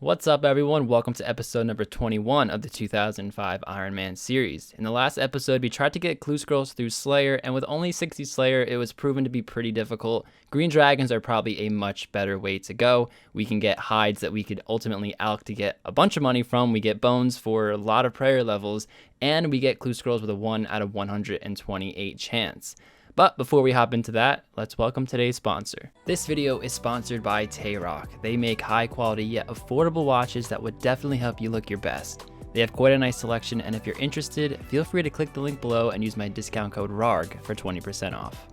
What's up, everyone? Welcome to episode number 21 of the 2005 Iron Man series. In the last episode, we tried to get clue scrolls through Slayer, and with only 60 Slayer, it was proven to be pretty difficult. Green dragons are probably a much better way to go. We can get hides that we could ultimately alch to get a bunch of money from. We get bones for a lot of prayer levels, and we get clue scrolls with a 1 out of 128 chance. But before we hop into that, let's welcome today's sponsor. This video is sponsored by Tayrock. They make high quality yet affordable watches that would definitely help you look your best. They have quite a nice selection, and if you're interested, feel free to click the link below and use my discount code RARG for 20% off.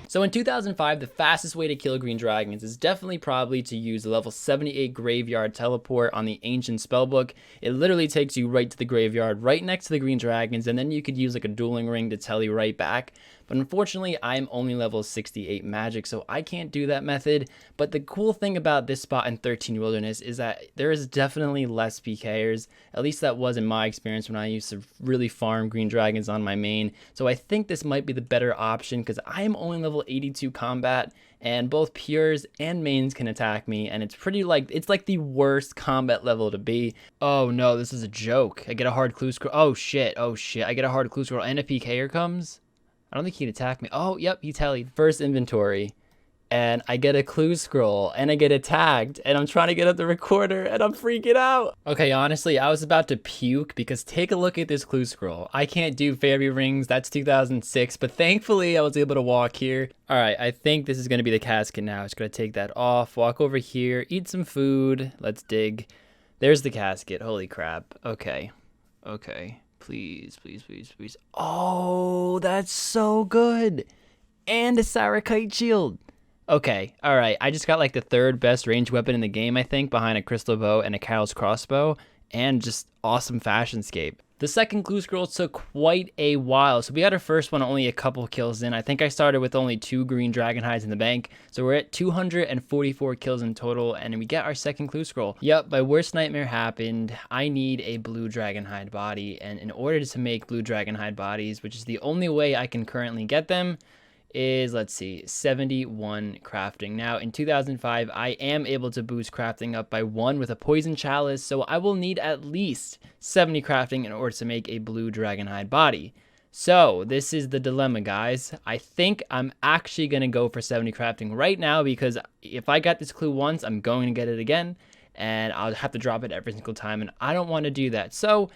So in 2005, the fastest way to kill green dragons is definitely probably to use the level 78 graveyard teleport on the ancient spellbook. It literally takes you right to the graveyard, right next to the green dragons, and then you could use like a dueling ring to tele right back. But unfortunately, I'm only level 68 magic, so I can't do that method. But the cool thing about this spot in 13 Wilderness is that there is definitely less PKers. At least that was in my experience when I used to really farm green dragons on my main. So I think this might be the better option because I am only level 82 combat, and both pures and mains can attack me, and it's like the worst combat level to be. Oh no, this is a joke. I get a hard clue scroll. Oh shit, I get a hard clue scroll and a PKer comes. I don't think he'd attack me. Oh, yep, he tallied. First inventory, and I get a clue scroll, and I get attacked, and I'm trying to get up the recorder, and I'm freaking out. Okay, honestly, I was about to puke, because take a look at this clue scroll. I can't do fairy rings, that's 2006, but thankfully I was able to walk here. All right, I think this is going to be the casket now. Just going to take that off, walk over here, eat some food. Let's dig. There's the casket. Holy crap. Okay. Please. Oh, that's so good. And a Sarakite shield. Okay, all right. I just got like the third best ranged weapon in the game, I think, behind a crystal bow and a Carol's crossbow, and just awesome fashionscape. The second clue scroll took quite a while, so we had our first one only a couple kills in. I think I started with only 2 green dragon hides in the bank, so we're at 244 kills in total, and we get our second clue scroll. Yep, my worst nightmare happened. I need a blue dragon hide body, and in order to make blue dragon hide bodies, which is the only way I can currently get them, is, let's see, 71 crafting. Now, in 2005, I am able to boost crafting up by 1 with a poison chalice, so I will need at least 70 crafting in order to make a blue dragonhide body. So, this is the dilemma, guys. I think I'm actually going to go for 70 crafting right now, because if I got this clue once, I'm going to get it again, and I'll have to drop it every single time, and I don't want to do that. So,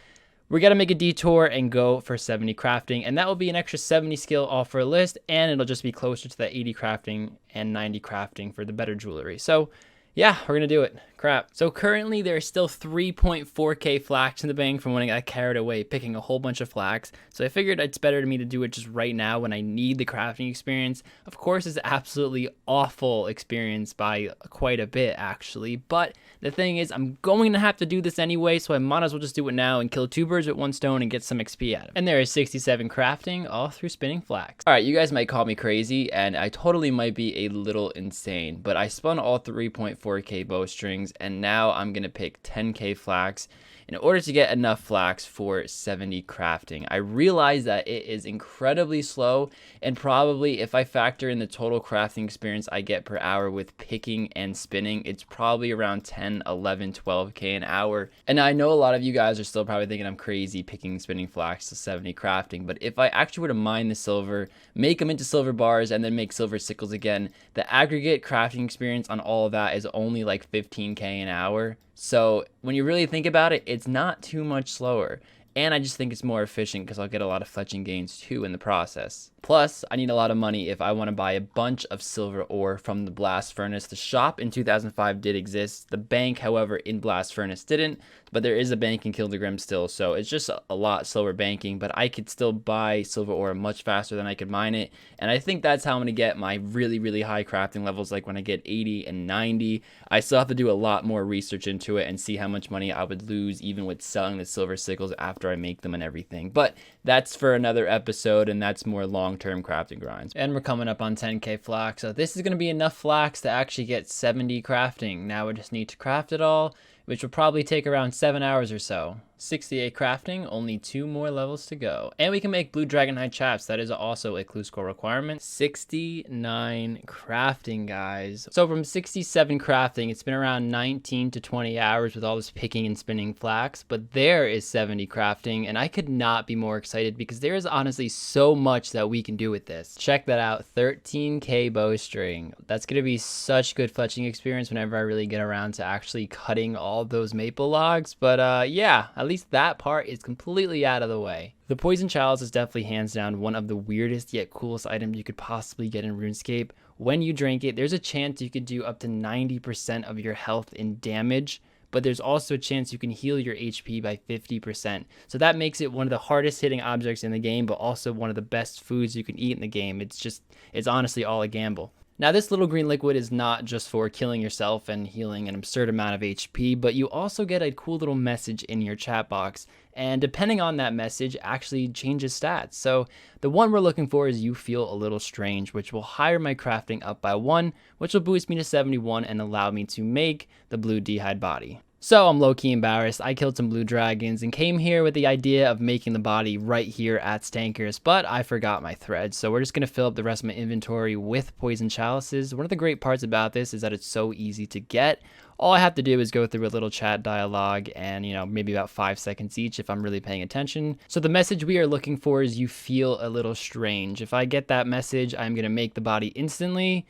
we're going to make a detour and go for 70 crafting, and that will be an extra 70 skill off for a list, and it'll just be closer to that 80 crafting and 90 crafting for the better jewelry. So yeah, we're going to do it. Crap. So currently there's still 3.4k flax in the bank from when I got carried away picking a whole bunch of flax. So I figured it's better to me to do it just right now when I need the crafting experience. Of course, it's absolutely awful experience by quite a bit actually. But the thing is, I'm going to have to do this anyway, so I might as well just do it now and kill 2 birds with 1 stone and get some XP out of it. And there is 67 crafting all through spinning flax. All right, you guys might call me crazy, and I totally might be a little insane, but I spun all 3.4k bowstrings, and now I'm gonna pick 10k flax in order to get enough flax for 70 crafting. I realize that it is incredibly slow, and probably if I factor in the total crafting experience I get per hour with picking and spinning, it's probably around 10, 11, 12k an hour. And I know a lot of you guys are still probably thinking I'm crazy picking and spinning flax to 70 crafting, but if I actually were to mine the silver, make them into silver bars, and then make silver sickles again, the aggregate crafting experience on all of that is only like 15k an hour. So when you really think about it, it's not too much slower. And I just think it's more efficient because I'll get a lot of fletching gains too in the process. Plus, I need a lot of money if I want to buy a bunch of silver ore from the blast furnace. The shop in 2005 did exist. The bank, however, in blast furnace didn't. But there is a bank in Kildegrim still, so it's just a lot slower banking. But I could still buy silver ore much faster than I could mine it. And I think that's how I'm going to get my really, really high crafting levels, like when I get 80 and 90. I still have to do a lot more research into it and see how much money I would lose even with selling the silver sickles after after I make them and everything. But that's for another episode, and that's more long-term crafting grinds. And we're coming up on 10k flax, so this is going to be enough flax to actually get 70 crafting. Now we just need to craft it all, which will probably take around 7 hours or so. 68 crafting, only 2 more levels to go. And we can make blue dragonhide chaps. That is also a clue scroll requirement. 69 crafting, guys. So from 67 crafting, it's been around 19 to 20 hours with all this picking and spinning flax, but there is 70 crafting, and I could not be more excited because there is honestly so much that we can do with this. Check that out, 13k bowstring. That's gonna be such good fletching experience whenever I really get around to actually cutting all those maple logs. But yeah, at least that part is completely out of the way. The poison chalice is definitely hands down one of the weirdest yet coolest items you could possibly get in RuneScape. When you drink it, there's a chance you could do up to 90% of your health in damage, but there's also a chance you can heal your HP by 50%. So that makes it one of the hardest hitting objects in the game, but also one of the best foods you can eat in the game. It's honestly all a gamble. Now, this little green liquid is not just for killing yourself and healing an absurd amount of HP, but you also get a cool little message in your chat box, and depending on that message, actually changes stats. So the one we're looking for is you feel a little strange, which will higher my crafting up by 1, which will boost me to 71 and allow me to make the blue d'hide body. So I'm low-key embarrassed. I killed some blue dragons and came here with the idea of making the body right here at Stankers, but I forgot my thread. So we're just going to fill up the rest of my inventory with poison chalices. One of the great parts about this is that it's so easy to get. All I have to do is go through a little chat dialogue and, maybe about 5 seconds each if I'm really paying attention. So the message we are looking for is you feel a little strange. If I get that message, I'm going to make the body instantly.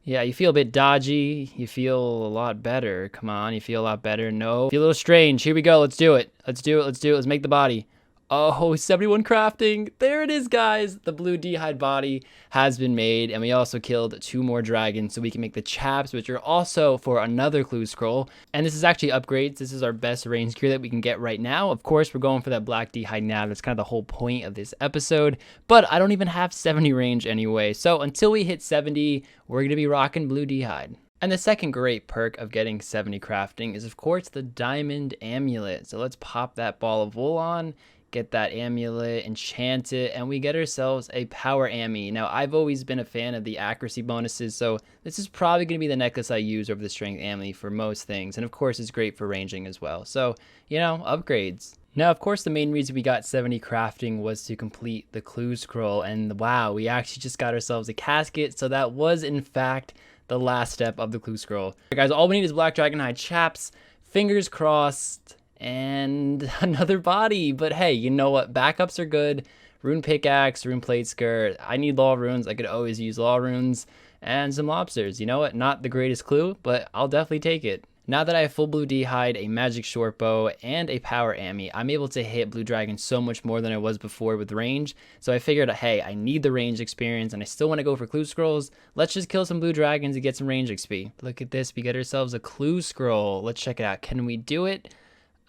Yeah, you feel a bit dodgy. You feel a lot better. Come on, you feel a lot better. No, feel a little strange. Here we go. Let's do it. Let's do it. Let's do it. Let's make the body. Oh, 71 crafting. There it is, guys. The blue d'hide body has been made, and we also killed 2 more dragons so we can make the chaps, which are also for another clue scroll. And this is actually upgrades. This is our best range gear that we can get right now. Of course, we're going for that black d'hide now. That's kind of the whole point of this episode, but I don't even have 70 range anyway. So until we hit 70, we're going to be rocking blue d'hide. And the second great perk of getting 70 crafting is, of course, the diamond amulet. So let's pop that ball of wool on, get that amulet, enchant it, and we get ourselves a power ammy. Now, I've always been a fan of the accuracy bonuses, so this is probably going to be the necklace I use over the strength ammy for most things, and of course it's great for ranging as well. So, upgrades. Now, of course, the main reason we got 70 crafting was to complete the clue scroll, and wow, we actually just got ourselves a casket, so that was in fact the last step of the clue scroll. Right, guys, all we need is black dragonhide chaps, fingers crossed, and another body. But hey, you know what? Backups are good. Rune pickaxe, rune plate skirt. I need law runes. I could always use law runes and some lobsters. You know what? Not the greatest clue, but I'll definitely take it. Now that I have full blue d'hide, a magic short bow, and a power ammy, I'm able to hit blue dragon so much more than I was before with range. So I figured, hey, I need the range experience and I still want to go for clue scrolls. Let's just kill some blue dragons and get some range XP. Look at this. We get ourselves a clue scroll. Let's check it out. Can we do it?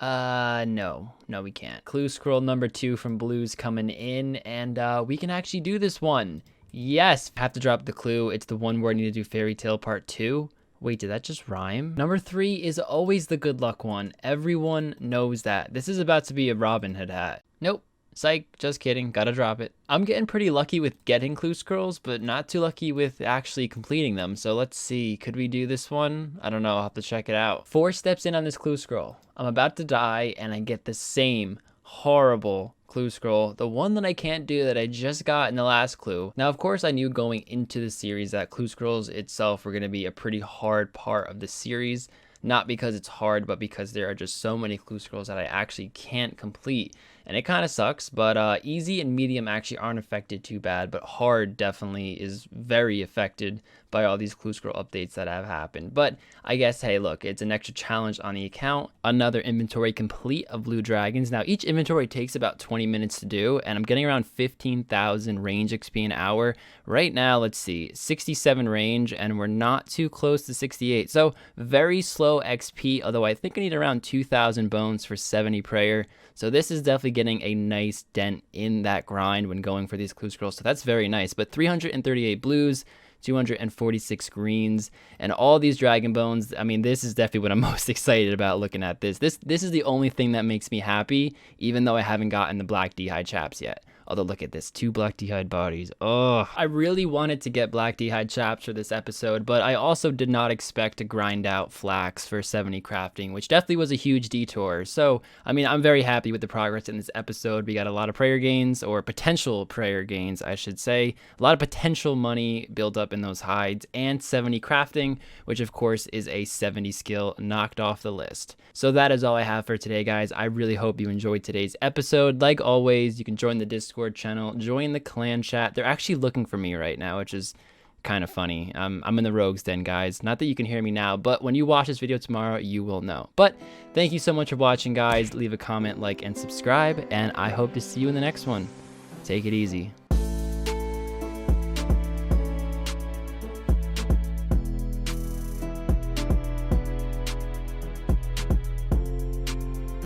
No, we can't. Clue scroll number 2 from blues coming in, and we can actually do this one. Yes, have to drop the clue. It's the one where I need to do fairy tale part 2. Wait, did that just rhyme? Number 3 is always the good luck one. Everyone knows that. This is about to be a Robin Hood hat. Nope. Psych, just kidding, gotta drop it. I'm getting pretty lucky with getting clue scrolls, but not too lucky with actually completing them. So let's see, could we do this one? I don't know, I'll have to check it out. 4 steps in on this clue scroll. I'm about to die and I get the same horrible clue scroll, the one that I can't do that I just got in the last clue. Now, of course, I knew going into the series that clue scrolls itself were gonna be a pretty hard part of the series. Not because it's hard, but because there are just so many clue scrolls that I actually can't complete. And it kind of sucks, but easy and medium actually aren't affected too bad, but hard definitely is very affected by all these clue scroll updates that have happened. But I guess, hey, look, it's an extra challenge on the account. Another inventory complete of blue dragons. Now, each inventory takes about 20 minutes to do, and I'm getting around 15,000 range XP an hour. Right now, let's see, 67 range, and we're not too close to 68. So very slow XP, although I think I need around 2,000 bones for 70 prayer. So this is definitely getting a nice dent in that grind when going for these clue scrolls. So that's very nice. But 338 blues, 246 greens, and all these dragon bones. I mean, this is definitely what I'm most excited about looking at this. This is the only thing that makes me happy, even though I haven't gotten the black d'hide chaps yet. Although, look at this, 2 black d'hide bodies. Oh, I really wanted to get black d'hide chaps for this episode, but I also did not expect to grind out flax for 70 crafting, which definitely was a huge detour. So, I mean, I'm very happy with the progress in this episode. We got a lot of prayer gains, or potential prayer gains, I should say. A lot of potential money built up in those hides, and 70 crafting, which of course is a 70 skill knocked off the list. So that is all I have for today, guys. I really hope you enjoyed today's episode. Like always, you can join the Discord channel, join the clan chat. They're actually looking for me right now, which is kind of funny. I'm in the rogues den, guys. Not that you can hear me now, but when you watch this video tomorrow, you will know. But thank you so much for watching, guys. Leave a comment, like, and subscribe, and I hope to see you in the next one. Take it easy.